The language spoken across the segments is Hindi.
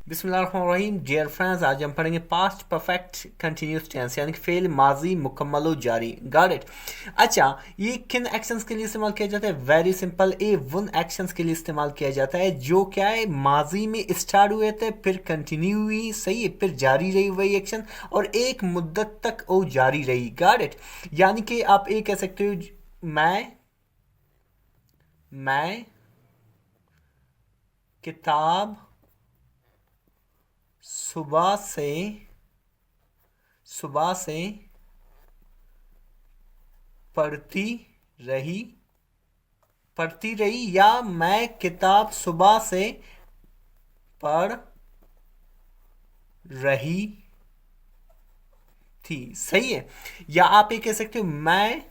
बिस्मिल्लाहिर्रहमानिर्रहीम। डियर फ्रेंड्स, आज हम पढ़ेंगे पास्ट परफेक्ट कंटिन्यूस टेंस यानी कि फेल माजी मुकम्मल जारी। Got it. अच्छा, ये किन एक्शंस के लिए इस्तेमाल किया जाता है? वेरी सिंपल, ए वन एक्शंस के लिए इस्तेमाल किया जाता है जो क्या है, माजी में स्टार्ट हुए थे, फिर कंटिन्यू हुई, सही है, फिर जारी रही वही एक्शन और एक मुद्दत तक वो जारी रही। Got it. यानी कि आप ये कह सकते हो, मैं किताब सुबह से सुबह से पढ़ती रही पढ़ती रही, या मैं किताब सुबह से पढ़ रही थी। सही है। या आप ये कह सकते हो, मैं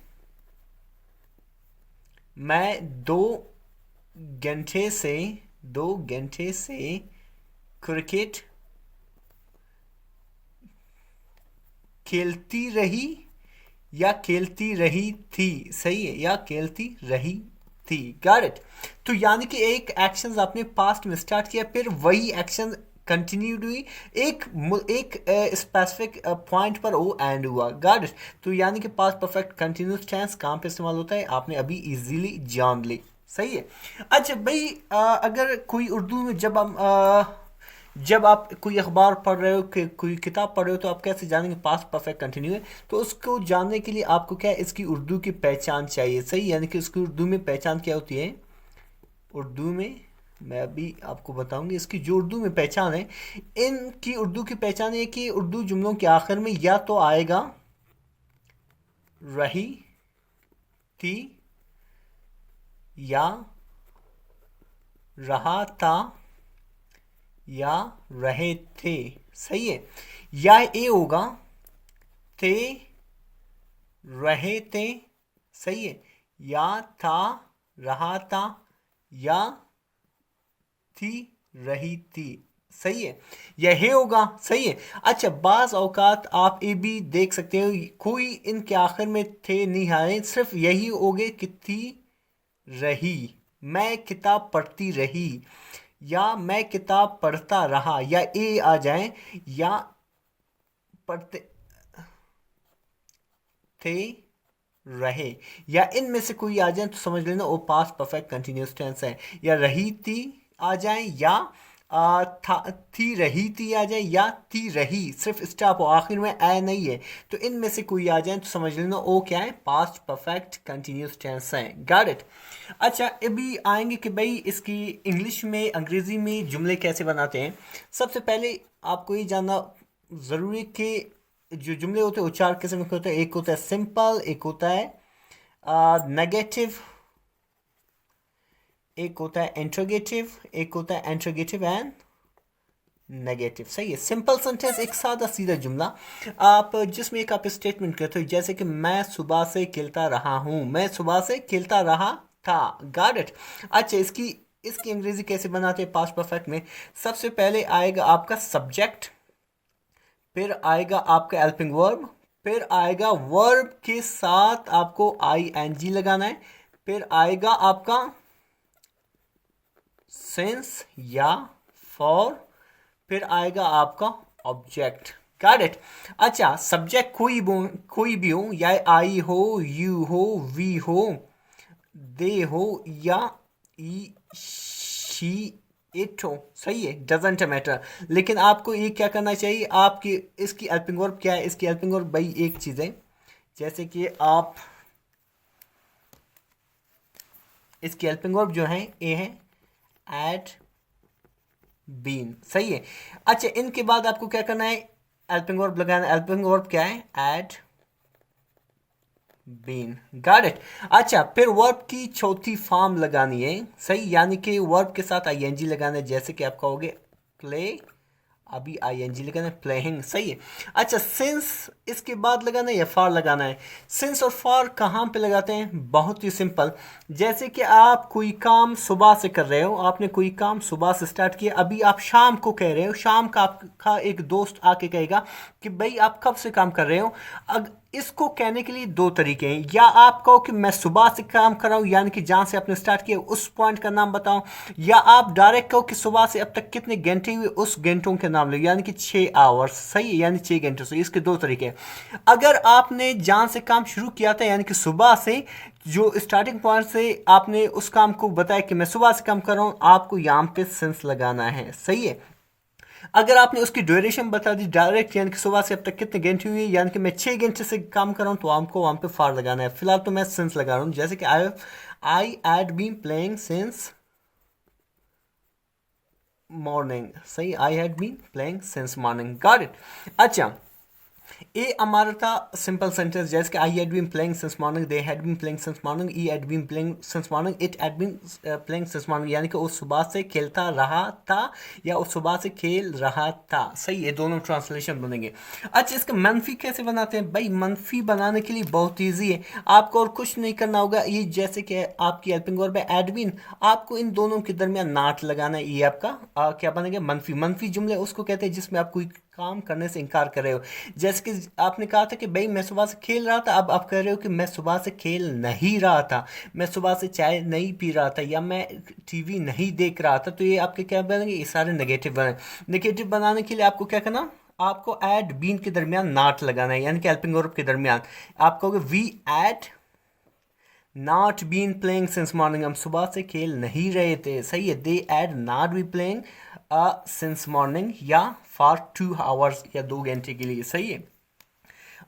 घंटे से 2 घंटे से क्रिकेट खेलती रही या खेलती रही थी। सही है, या खेलती रही थी। Got it. तो यानी कि एक एक्शन आपने पास्ट में स्टार्ट किया, फिर वही एक्शन कंटिन्यूड हुई, एक एक स्पेसिफिक पॉइंट पर वो एंड हुआ। Got it. तो यानी कि पास्ट परफेक्ट कंटिन्यूस टेंस कहाँ पे इस्तेमाल होता है, आपने अभी इजीली जान ली। सही है। अच्छा भाई, अगर कोई उर्दू में जब आप कोई अखबार पढ़ रहे हो कि कोई किताब पढ़ रहे हो, तो आप कैसे जानेंगे पास्ट परफेक्ट कंटिन्यू है? तो उसको जानने के लिए आपको क्या है, इसकी उर्दू की पहचान चाहिए। सही, यानी कि उसकी उर्दू में पहचान क्या होती है? उर्दू में मैं अभी आपको बताऊंगी इसकी जो उर्दू में पहचान है। इनकी उर्दू की पहचान है कि उर्दू जुमलों के आखिर में या तो आएगा रही थी, या रहा था, या रहे थे। सही है। या ए होगा थे, रहे थे। सही है। या था, रहा था, या थी, रही थी। सही है। यह होगा। सही है। अच्छा, बाज औकात आप ये भी देख सकते हो, कोई इनके आखिर में थे नहीं आए, सिर्फ यही हो गए कि थी, रही। मैं किताब पढ़ती रही, या मैं किताब पढ़ता रहा, या ए आ जाए, या पढ़ते थे, रहे, या इनमें से कोई आ जाए तो समझ लेना वो पास्ट परफेक्ट कंटिन्यूस टेंस है। या रही थी आ जाए, या थी रही थी आ जाए, या थी रही, सिर्फ स्टॉप हो, आखिर में ए नहीं है, तो इनमें से कोई आ जाए तो समझ लेना वो क्या है, पास्ट परफेक्ट कंटिन्यूस टेंस है। Got it. अच्छा, अभी आएंगे कि भाई इसकी इंग्लिश में, अंग्रेजी में जुमले कैसे बनाते हैं। सबसे पहले आपको ये जानना ज़रूरी है कि जो जुमले होते हैं वो 4 किस्म के होते हैं। एक होता है सिंपल, एक होता है नेगेटिव, एक होता है इंट्रोगेटिव, एक होता है इंट्रोगेटिव एंड नेगेटिव। सही है। सिंपल सेंटेंस एक सादा सीधा जुमला आप जिसमें एक आप स्टेटमेंट करते हो, जैसे कि मैं सुबह से खेलता रहा हूँ, मैं सुबह से खेलता रहा था। Got it. अच्छा, इसकी इसकी अंग्रेजी कैसे बनाते हैं पास्ट परफेक्ट में? सबसे पहले आएगा आपका सब्जेक्ट, फिर आएगा आपका हेल्पिंग वर्ब, फिर आएगा वर्ब के साथ आपको आई एन जी लगाना है, फिर आएगा आपका सिंस या फॉर, फिर आएगा आपका ऑब्जेक्ट। Got it. अच्छा, सब्जेक्ट कोई भी हो, या आई हो, यू हो, वी हो, दे हो, या ई शी इट हो। सही है, डजेंट मैटर। लेकिन आपको ये क्या करना चाहिए, आपकी इसकी हेल्पिंग वर्ब क्या है? इसकी हेल्पिंग वर्ब भाई एक चीज़ है, जैसे कि आप इसकी हेल्पिंग वर्ब जो है ये है एट बीन। सही है। अच्छा, इनके बाद आपको क्या करना है, हेल्पिंग वर्ब लगाना। हेल्पिंग वर्ब क्या है? Had been. Got it. अच्छा, फिर वर्ब की चौथी फॉर्म लगानी है। सही, यानी कि वर्ब के साथ आईएनजी लगाना है, जैसे कि आप कहोगे प्ले, अभी आईएनजी लगाना है, प्लेइंग। सही है। अच्छा, सिंस इसके बाद लगाना है या फॉर लगाना है? सिंस और फॉर कहाँ पे लगाते हैं? बहुत ही सिंपल। जैसे कि आप कोई काम सुबह से कर रहे हो, आपने कोई काम सुबह से स्टार्ट किया, अभी आप शाम को कह रहे हो, शाम का आपका एक दोस्त आके कहेगा कि भाई आप कब से काम कर रहे हो। इसको कहने के लिए दो तरीके हैं, या आप कहो कि मैं सुबह से काम कर रहा हूँ, यानी कि जहाँ से आपने स्टार्ट किया उस पॉइंट का नाम बताओ, या आप डायरेक्ट कहो कि सुबह से अब तक कितने घंटे हुए उस घंटों के नाम लो, यानी कि 6 आवर्स, सही है, यानी 6 घंटे से। इसके दो तरीके हैं। अगर आपने जहाँ से काम शुरू किया था, यानी कि सुबह से, जो स्टार्टिंग पॉइंट से आपने उस काम को बताया कि मैं सुबह से काम कर रहा हूँ, आपको यहाँ पे सेंस लगाना है, सही है। अगर आपने उसकी ड्यूरेशन बता दी डायरेक्ट, यानी कि सुबह से अब तक कितने घंटे हुई, यानी कि मैं 6 घंटे से काम कर रहा हूँ, तो आपको वहाँ पे फार लगाना है। फिलहाल तो मैं सिंस लगा रहा हूँ, जैसे कि I had been playing since morning, सही, I had been playing since morning, got it. अच्छा, ए हमारा था सिंपल सेंटेंस, जैसे कि I had been playing since morning, they had been playing since morning, he had been playing since morning, it had been playing since morning, यानी कि वो सुबह से खेलता रहा था या वो सुबह से खेल रहा था, सही है, दोनों ट्रांसलेशन बनेंगे। अच्छा, इसका मनफी कैसे बनाते हैं भाई? मनफी बनाने के लिए बहुत ईजी है, आपको और कुछ नहीं करना होगा। ये जैसे कि आपकी हेल्पिंग वर्ब है हैड बीन, आपको इन दोनों के दरमियान नाट लगाना है, ये आपका क्या बनेगा? मनफी। मनफी जुमले उसको कहते हैं जिसमें आप कोई काम करने से इनकार कर रहे हो। जैसे कि आपने कहा था कि भाई मैं सुबह से खेल रहा था, अब आप कह रहे हो कि मैं सुबह से खेल नहीं रहा था, मैं सुबह से चाय नहीं पी रहा था, या मैं टीवी नहीं देख रहा था, तो ये आपके क्या बनेंगे? ये सारे नेगेटिव बने। नेगेटिव बनाने के लिए आपको क्या करना? आपको एड बीन के दरमियान नॉट लगाना है, यानी कि हेल्पिंग वर्ब के दरमियान आप कहोगे we had not been playing since morning, हम सुबह से खेल नहीं रहे थे, सही है। They had not be playing since morning, या फॉर 2 आवर्स, या 2 घंटे के लिए, सही है।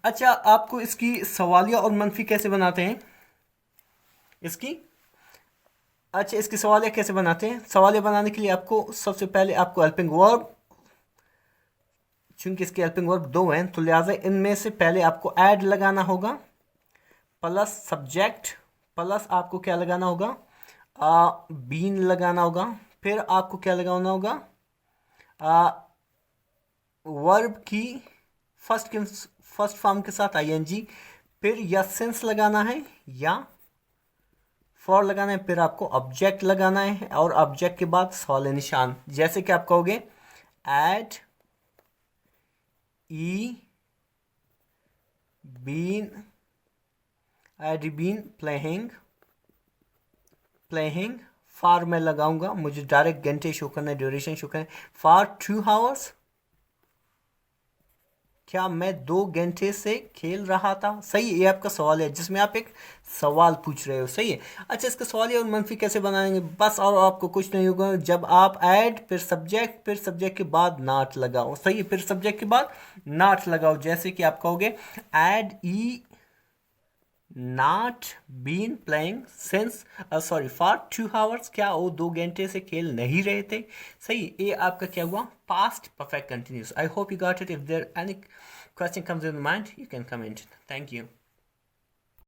अच्छा, आपको इसकी सवालिया और मनफी कैसे बनाते हैं इसकी? अच्छा, इसकी सवालिया कैसे बनाते हैं? सवालिया बनाने के लिए आपको सबसे पहले आपको हेल्पिंग वर्ब, चूंकि इसके हेल्पिंग वर्ब 2 हैं, तो लिहाजा इनमें से पहले आपको ऐड लगाना होगा, प्लस सब्जेक्ट, प्लस आपको क्या लगाना होगा? बीन लगाना होगा, फिर आपको क्या लगाना होगा? वर्ब की फर्स्ट फॉर्म के साथ आईएनजी, फिर या सेंस लगाना है या फॉर लगाना है, फिर आपको ऑब्जेक्ट लगाना है, और ऑब्जेक्ट के बाद सवाल निशान, जैसे कि आप कहोगे had he been, had been playing, for मैं लगाऊंगा, मुझे डायरेक्ट घंटे शो करना है, ड्यूरेशन शो करना है, फॉर 2 आवर्स, क्या मैं 2 घंटे से खेल रहा था, सही है। ये आपका सवाल है जिसमें आप एक सवाल पूछ रहे हो, सही है। अच्छा, इसका सवाल और मनफी कैसे बनाएंगे? बस और आपको कुछ नहीं होगा, जब आप ऐड फिर सब्जेक्ट के बाद नॉट लगाओ, सही है, फिर सब्जेक्ट के बाद नॉट लगाओ, जैसे कि आप कहोगे had he not been playing since sorry for 2 hours, क्या वो 2 घंटे से खेल नहीं रहे थे, सही। ये आपका क्या हुआ? Past perfect continuous. I hope you got it. If there any question comes in mind, you can comment. Thank you.